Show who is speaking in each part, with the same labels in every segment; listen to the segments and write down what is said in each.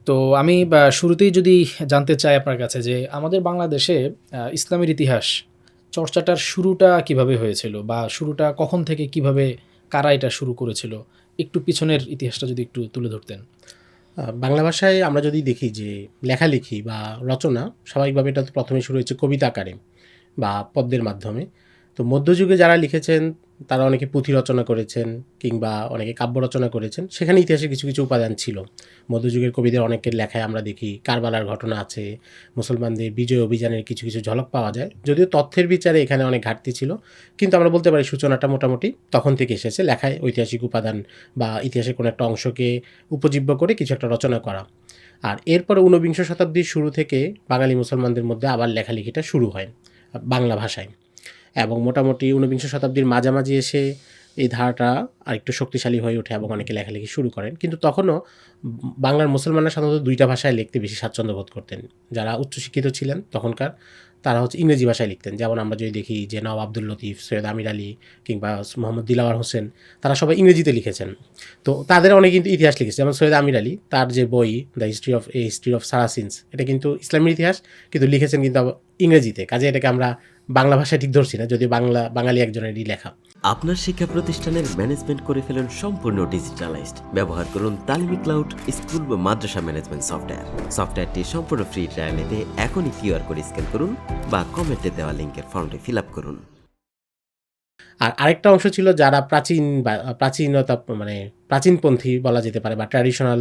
Speaker 1: তো আমি শুরুতেই যদি জানতে চাই আপনার কাছে যে আমাদের বাংলাদেশে ইসলামের ইতিহাস চর্চাটার শুরুটা কিভাবে হয়েছিল বা শুরুটা কখন থেকে কিভাবে কারা এটা শুরু করেছিল? একটু পিছনের ইতিহাসটা যদি একটু তুলে ধরতেন।
Speaker 2: বাংলা ভাষায় আমরা যদি দেখি যে লেখালেখি বা রচনা স্বাভাবিকভাবে এটা তো প্রথমে শুরু হয়েছে কবিতা আকারে বা পদ্যের মাধ্যমে। তো মধ্যযুগে যারা লিখেছেন তারা অনেকে পুঁথি রচনা করেছেন কিংবা অনেকে কাব্য রচনা করেছেন। সেখানে ইতিহাসের কিছু কিছু উপাদান ছিল। মধ্যযুগের কবিদের অনেকের লেখায় আমরা দেখি কারবালার ঘটনা আছে, মুসলমানদের বিজয় অভিযানের কিছু কিছু ঝলক পাওয়া যায়। যদিও তথ্যের বিচারে এখানে অনেক ঘাটতি ছিল, কিন্তু আমরা বলতে পারি সূচনাটা মোটামুটি তখন থেকে এসেছে, লেখায় ঐতিহাসিক উপাদান বা ইতিহাসের কোনো একটা অংশকে উপজীব্য করে কিছু একটা রচনা করা। আর এরপরে ঊনবিংশ শতাব্দীর শুরু থেকে বাঙালি মুসলমানদের মধ্যে আবার লেখালেখিটা শুরু হয় বাংলা ভাষায়, এবং মোটামুটি ঊনবিংশ শতাব্দীর মাঝামাঝি এসে এই ধারাটা আরেকটু শক্তিশালী হয়ে ওঠে এবং অনেকে লেখালেখি শুরু করেন। কিন্তু তখনও বাংলার মুসলমানরা সাধারণত দুইটা ভাষায় লিখতে বেশি স্বাচ্ছন্দ্য বোধ করতেন। যারা উচ্চশিক্ষিত ছিলেন তখনকার, তারা হচ্ছে ইংরেজি ভাষায় লিখতেন। যেমন আমরা যদি দেখি যে নওয়াব আব্দুল লতিফ, সৈয়দ আমির আলী কিংবা মোহাম্মদ দিলাওয়ার হোসেন, তারা সবাই ইংরেজিতে লিখেছেন। তো তাদের অনেক কিন্তু ইতিহাস লিখেছে, যেমন সৈয়দ আমির আলী, তার যে বই দ্য হিস্ট্রি অফ সারাসিনস, এটা কিন্তু ইসলামের ইতিহাস, কিন্তু লিখেছেন কিন্তু ইংরেজিতে। কাজে এটাকে আমরা বাংলা ভাষায় ঠিক ধরছি না, যদি বাঙালি একজনেরই লেখা।
Speaker 3: আপনার শিক্ষা প্রতিষ্ঠানের ম্যানেজমেন্ট করে ফেলুন সম্পূর্ণ ডিজিটালাইজড। ব্যবহার করুন তালিমি ক্লাউড স্কুল বা মাদ্রাসা ম্যানেজমেন্ট সফটওয়্যার। সফটওয়্যারটি সম্পূর্ণ ফ্রি ট্রায়াল নিতে এখনই কিউআর কোড স্ক্যান করুন বা কমেন্টে দেওয়া লিঙ্কের ফর্মটি ফিল আপ করুন।
Speaker 2: আর আরেকটা অংশ ছিল যারা প্রাচীনতা মানে প্রাচীনপন্থী বলা যেতে পারে বা ট্র্যাডিশনাল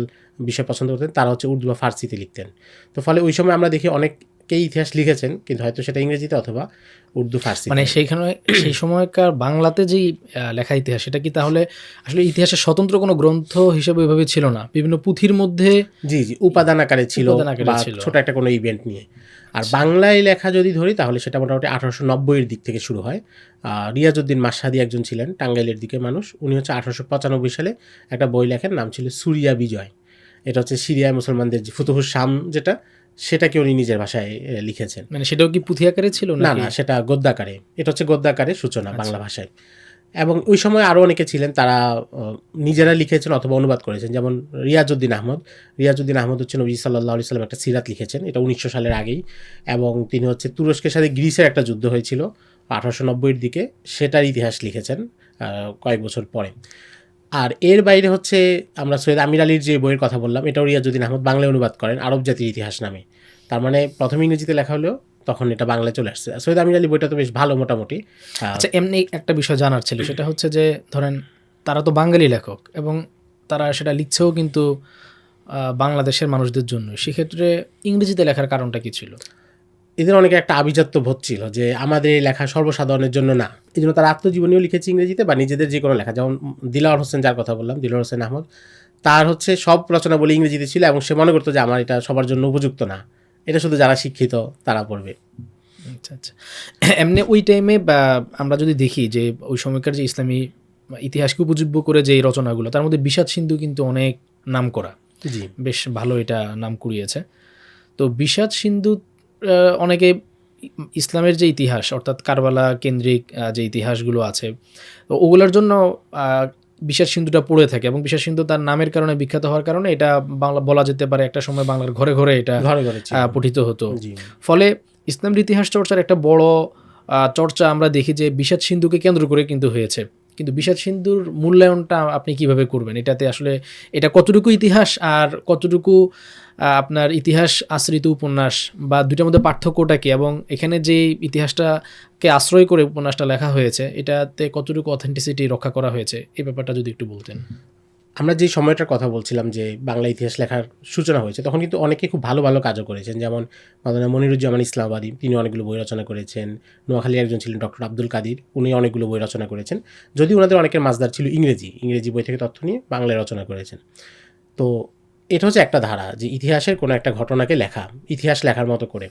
Speaker 2: বিষয় পছন্দ করতেন, তারা হচ্ছে উর্দু বা ফার্সিতে লিখতেন। তো ফলে ওই সময় আমরা দেখি অনেকেই ইতিহাস লিখেছেন, কিন্তু হয়তো সেটা ইংরেজিতে অথবা উর্দু ফার্সি।
Speaker 1: মানে সেইখানে সেই সময়কার বাংলাতে যেই লেখা ইতিহাস, সেটা কি তাহলে আসলে ইতিহাসের স্বতন্ত্র কোনো গ্রন্থ হিসেবে ওইভাবে ছিল না, বিভিন্ন পুঁথির মধ্যে
Speaker 2: জি জি উপাদান আকারে ছিল
Speaker 1: উপাদান আকারে
Speaker 2: বা
Speaker 1: ছিল।
Speaker 2: ছোট একটা কোনো ইভেন্ট নিয়ে। আর বাংলায় লেখা যদি ধরি তাহলে সেটা মোটামুটি 1890-এর দিক থেকে শুরু হয়। রিয়াজউদ্দিন মাশহাদি একজন ছিলেন, টাঙ্গাইলের দিকে মানুষ। উনি হচ্ছে 1895 সালে একটা বই লেখেন, নাম ছিল সুরিয়া বিজয়। এটা হচ্ছে সিরিয়ায় মুসলমানদের যে ফুতুহুস শাম, যেটা সেটাকে উনি নিজের ভাষায় লিখেছেন।
Speaker 1: মানে সেটাও কি পুঁথি আকারে ছিল
Speaker 2: না
Speaker 1: নাকি?
Speaker 2: না, সেটা গদ্যাকারে। এটা হচ্ছে গদ্যাকারের সূচনা
Speaker 1: আচ্ছা।
Speaker 2: বাংলা ভাষায়। এবং ওই সময় আরও অনেকে ছিলেন, তারা নিজেরা লিখেছেন অথবা অনুবাদ করেছেন, যেমন রিয়াজউদ্দিন আহমদ। রিয়াজউদ্দিন আহমদ হচ্ছে নবী সাল্লাল্লাহু আলাইহি সাল্লাম একটা সিরাত লিখেছেন, এটা 1900 সালের আগেই। এবং তিনি হচ্ছে তুরস্কের সাথে গ্রিসের একটা যুদ্ধ হয়েছিল 1890-এর দিকে, সেটার ইতিহাস লিখেছেন কয়েক বছর পরে। আর এর বাইরে হচ্ছে আমরা সৈয়দ আমির আলীর যে বইয়ের কথা বললাম, এটাও রিয়াজউদ্দিন আহমদ বাংলায় অনুবাদ করেন, আরব জাতির ইতিহাস নামে। তার মানে প্রথমে ইংরেজিতে লেখা হলেও তখন এটা বাংলায় চলে আসছে। সৈয়দ আমির আলী বইটা তো বেশ ভালো মোটামুটি।
Speaker 1: আচ্ছা, এমনি একটা বিষয় জানার ছিল, সেটা হচ্ছে যে ধরেন তারা তো বাঙালি লেখক এবং তারা সেটা লিখছেও কিন্তু বাংলাদেশের মানুষদের জন্য। সেক্ষেত্রে ইংরেজিতে লেখার কারণটা কি ছিল?
Speaker 2: এদের অনেকে একটা আভিজাত্য বোধ ছিল যে আমাদের এই লেখা সর্বসাধারণের জন্য না। এই জন্য তারা আত্মজীবনীও লিখেছে ইংরেজিতে বা নিজেদের যে কোনো লেখা, যেমন দিলাওয়ার হোসেন যার কথা বললাম, দিলাওয়ার হোসেন আহমদ, তার হচ্ছে সব রচনা বলে ইংরেজিতে ছিল এবং সে মনে করতো যে আমার এটা সবার জন্য উপযুক্ত না, এটা শুধু যারা শিক্ষিত তারা পড়বে।
Speaker 1: আচ্ছা, আচ্ছা। এমনি ওই টাইমে বা আমরা যদি দেখি যে ওই সময়কার যে ইসলামী ইতিহাসকে উপজীব্য করে যে রচনাগুলো, তার মধ্যে বিষাদ সিন্ধু কিন্তু অনেক নামকরা।
Speaker 2: জি
Speaker 1: বেশ ভালো এটা নাম কুড়িয়েছে। তো বিষাদ সিন্ধু অনেকে ইসলামের যে ইতিহাস অর্থাৎ কারবালা কেন্দ্রিক যে ইতিহাসগুলো আছে, তো ওগুলোর জন্য বিষাদ সিন্ধুটা পড়ে থাকে এবং বিষাদ সিন্ধু তার নামের কারণে বিখ্যাত হওয়ার কারণে এটা বাংলা বলা যেতে পারে একটা সময় বাংলার ঘরে ঘরে এটা
Speaker 2: ঘরে ঘরে ছিল।
Speaker 1: পঠিত হতো।
Speaker 2: জি
Speaker 1: ফলে ইসলামের ইতিহাস চর্চার একটা বড় চর্চা আমরা দেখি যে বিষাদ সিন্ধুকে কেন্দ্র করে কিন্তু হয়েছে। কিন্তু বিষাদ সিন্ধুর মূল্যায়নটা আপনি কিভাবে করবেন? এটাতে আসলে এটা কতটুকু ইতিহাস আর কতটুকু আপনার ইতিহাস আশ্রিত উপন্যাস, বা দুইটার মধ্যে পার্থক্যটা কি? এবং এখানে যে ইতিহাসটাকে আশ্রয় করে উপন্যাসটা লেখা হয়েছে, এটাতে কতটুকু অথেন্টিসিটি রক্ষা করা হয়েছে? এই ব্যাপারটা যদি একটু বলতেন।
Speaker 2: আমরা যে সময়টার কথা বলছিলাম যে বাংলা ইতিহাস লেখার সূচনা হয়েছে, তখন কিন্তু অনেকে খুব ভালো ভালো কাজও করেছেন, যেমন মাওলানা মনিরুজ্জামান ইসলামাবাদী, তিনি অনেকগুলো বই রচনা করেছেন। নোয়াখালীর একজন ছিলেন ডক্টর আব্দুল কাদির, উনি অনেকগুলো বই রচনা করেছেন। যদি ওনাদের অনেকের মাসদার ছিল ইংরেজি বই থেকে তথ্য নিয়ে বাংলায় রচনা করেছেন। তো এটা হচ্ছে একটা ধারা যে ইতিহাসের কোনো একটা ঘটনাকে লেখা, ইতিহাস লেখার মতো করে।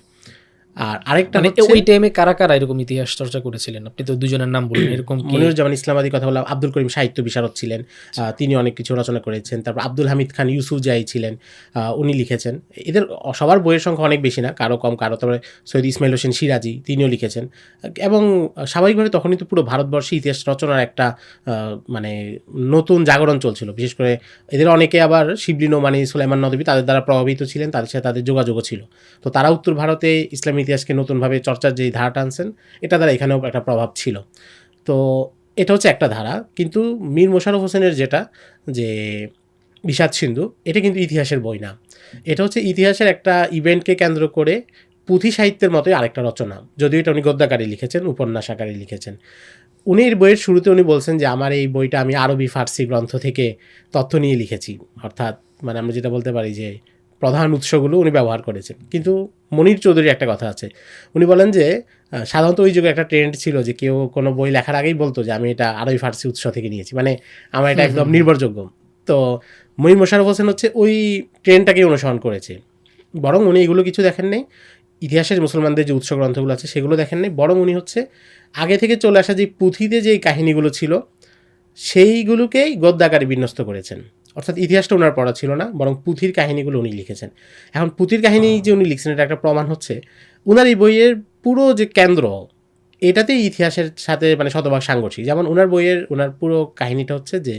Speaker 2: আর আরেকটা
Speaker 1: মানে
Speaker 2: হচ্ছে
Speaker 1: ওই টাইমে কারা কারা এরকম ইতিহাস চর্চা করেছিলেন? আপনি তো দুজনের নাম বললেন, এরকম কি?
Speaker 2: মনিরুজ্জামান ইসলামাদি কথা বললাম, আব্দুল করিম সাহিত্য বিশারদ ছিলেন, তিনি অনেক কিছু রচনা করেছেন। তারপর আব্দুল হামিদ খান ইউসুফ জাই ছিলেন, উনি লিখেছেন। এদের সবার বইয়ের সংখ্যা অনেক বেশি না, কারো কম কারো। তারপরে সৈয়দ ইসমাইল হোসেন সিরাজি, তিনিও লিখেছেন। এবং স্বাভাবিকভাবে তখনই তো পুরো ভারতবর্ষে ইতিহাস রচনার একটা মানে নতুন জাগরণ চলছিল। বিশেষ করে এদের অনেকে আবার শিবলি নোমানি, সুলাইমান নদভী তাদের দ্বারা প্রভাবিত ছিলেন, তাদের সাথে তাদের যোগাযোগও ছিল। তো তারা উত্তর ভারতে ইসলামী ইতিহাসকে নতুনভাবে চর্চার যেই ধারাটা আনছেন, এটা দ্বারা এখানেও একটা প্রভাব ছিল। তো এটা হচ্ছে একটা ধারা। কিন্তু মীর মোশাররফ হোসেনের যেটা, যে বিষাদ সিন্ধু, এটা কিন্তু ইতিহাসের বই না। এটা হচ্ছে ইতিহাসের একটা ইভেন্টকে কেন্দ্র করে পুঁথি সাহিত্যের মতোই আরেকটা রচনা। যদিও এটা উনি গদ্যাকারে লিখেছেন, উপন্যাস আকারে লিখেছেন। উনি এর বইয়ের শুরুতে উনি বলছেন যে আমার এই বইটা আমি আরবি ফার্সি গ্রন্থ থেকে তথ্য নিয়ে লিখেছি। অর্থাৎ মানে আমরা যেটা বলতে পারি যে প্রধান উৎসগুলো উনি ব্যবহার করেছেন। কিন্তু মনির চৌধুরী একটা কথা আছে, উনি বলেন যে সাধারণত ওই যুগে একটা ট্রেন্ড ছিল যে কেউ কোনো বই লেখার আগেই বলতো যে আমি এটা আরবি ফার্সি উৎস থেকে নিয়েছি, মানে আমার এটা একদম নির্ভরযোগ্য। তো মনির মোশাররফ হোসেন হচ্ছে ওই ট্রেন্ডটাকে অনুসরণ করেছে। বরং উনি এগুলো কিছু দেখেন নেই, ইতিহাসের মুসলমানদের যে উৎস গ্রন্থগুলো আছে সেগুলো দেখেন নেই। বরং উনি হচ্ছে আগে থেকে চলে আসা যে পুঁথিতে যে কাহিনীগুলো ছিল সেইগুলোকেই গদ্যাকারে বিন্যস্ত করেছেন। অর্থাৎ ইতিহাসটা ওনার পড়া ছিল না, বরং পুঁথির কাহিনীগুলো উনি লিখেছেন। এখন পুঁথির কাহিনী যে উনি লিখছেন, এটা একটা প্রমাণ হচ্ছে উনার এই বইয়ের পুরো যে কেন্দ্র, এটাতেই ইতিহাসের সাথে মানে শতভাগ সাংঘর্ষিক। যেমন ওনার বইয়ের ওনার পুরো কাহিনীটা হচ্ছে যে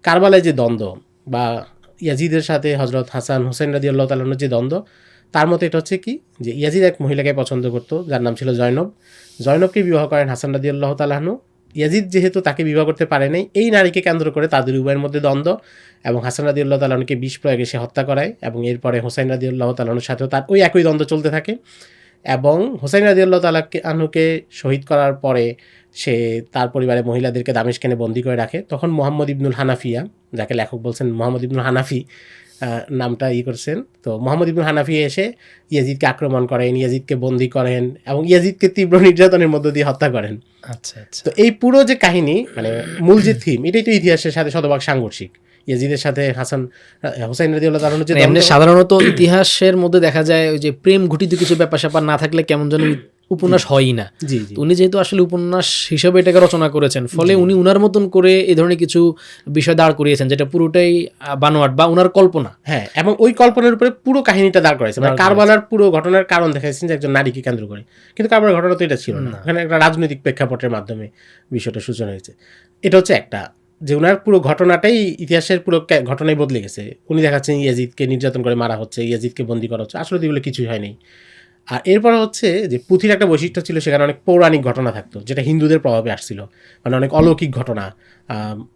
Speaker 2: কারবালায় যে দ্বন্দ্ব, বা ইয়াজিদের সাথে হজরত হাসান হোসেন রাদিয়াল্লাহু তাআলার যে দ্বন্দ্ব, তার মতো এটা হচ্ছে কি যে ইয়াজিদ এক মহিলাকে পছন্দ করতো যার নাম ছিল জয়নব। জয়নবকে বিবাহ করেন হাসান রাদিয়াল্লাহু তাআলা আনহু। ইয়াজিদ যেহেতু তাকে বিবাহ করতে পারে নাই, এই নারীকে কেন্দ্র করে তাদের উভয়ের মধ্যে দ্বন্দ্ব, এবং হাসান রাদিয়াল্লাহু তাআলা আনহুকে বিষ প্রয়োগে সে হত্যা করায়, এবং এরপরে হোসেন রাদিয়াল্লাহু তাআলা আনহুর সাথেও তার ওই একই দ্বন্দ্ব চলতে থাকে। এবং হোসেন রাদিয়াল্লাহু তাআলা আনহুকে শহীদ করার পরে সে তার পরিবারের মহিলাদেরকে দামেশকে বন্দি করে রাখে। তখন মোহাম্মদ ইবনুল হানাফিয়া, যাকে লেখক বলছেন মোহাম্মদ ইবনুল হানাফি নামটা করছেন, তো মোহাম্মদ ইবনুল হানাফি এসে ইয়াজিদকে আক্রমণ করেন, ইয়াজিদকে বন্দি করেন, এবং ইয়াজিদকে তীব্র নির্যাতনের মধ্য দিয়ে হত্যা করেন।
Speaker 1: আচ্ছা আচ্ছা।
Speaker 2: তো এই পুরো যে কাহিনী, মানে মূল যে থিম, এটাই তো ইতিহাসের সাথে শতভাগ সাংঘর্ষিক। ইয়াজিদের সাথে হাসান হোসেন রাদিয়াল্লাহু তাআলা যে
Speaker 1: এমনি সাধারণত ইতিহাসের মধ্যে দেখা যায় ওই যে প্রেম ঘটিত কিছু ব্যাপার স্যাপার না থাকলে কেমন যেন উপন্যাস হয়ই না।
Speaker 2: জি জি
Speaker 1: তো উনি যেহেতু আসলে উপন্যাস হিসেবে এটাকে রচনা করেছেন, ফলে উনি উনার মতন করে এই ধরনের কিছু বিষয় দাঁড় করিয়েছেন যেটা পুরোটাই বানোয়াট বা উনার কল্পনা।
Speaker 2: হ্যাঁ, এবং ওই কল্পনার উপরে পুরো কাহিনীটা দাঁড় করেছে। মানে কারবালার পুরো ঘটনার কারণ দেখাচ্ছেন যে একজন নারীকে কেন্দ্র করে, কিন্তু কারবালার ঘটনা তো এটা ছিল না। এখানে একটা রাজনৈতিক প্রেক্ষাপটের মাধ্যমে বিষয়টা সূচনা হয়েছে। এটা হচ্ছে একটা, যে উনার পুরো ঘটনাটাই ইতিহাসের পুরো ঘটনাই বদলে গেছে। উনি দেখাচ্ছেন ইয়াজিদকে নির্যাতন করে মারা হচ্ছে, ইয়াজিদকে বন্দী করা হচ্ছে, আসলে এগুলো কিছুই হয়নি। আর এরপর হচ্ছে যে পুঁথির একটা বৈশিষ্ট্য ছিল, সেখানে অনেক পৌরাণিক ঘটনা থাকতো যেটা হিন্দুদের প্রভাবে আসছিল, মানে অনেক অলৌকিক ঘটনা।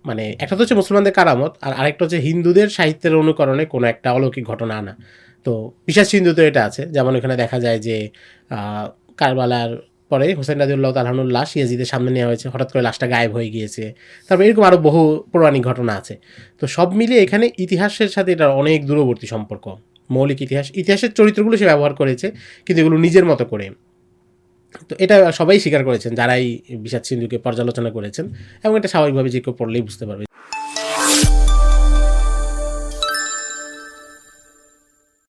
Speaker 2: মানে একটা তো হচ্ছে মুসলমানদের কারামত, আর আরেকটা হচ্ছে হিন্দুদের সাহিত্যের অনুকরণে কোনো একটা অলৌকিক ঘটনা আনা। তো বিষাদ সিন্ধুতে এটা আছে। যেমন এখানে দেখা যায় যে কারবালার পরে হোসেন রাদিয়াল্লাহু তাআলা আনহুর লাশ ইয়াজিদের সামনে নেওয়া হয়েছে, হঠাৎ করে লাশটা গায়েব হয়ে গিয়েছে। তারপর এরকম আরও বহু পৌরাণিক ঘটনা আছে। তো সব মিলিয়ে এখানে ইতিহাসের সাথে এটার অনেক দূরবর্তী সম্পর্ক। মৌলিক ইতিহাসের চরিত্রগুলো সে ব্যবহার করেছে, কিন্তু এগুলো নিজের মতো করে। তো এটা সবাই স্বীকার করেছেন যারাই বিষাদ সিন্ধুকে পর্যালোচনা করেছেন, এবং এটা স্বাভাবিকভাবে যে কেউ পড়লেই বুঝতে পারবে।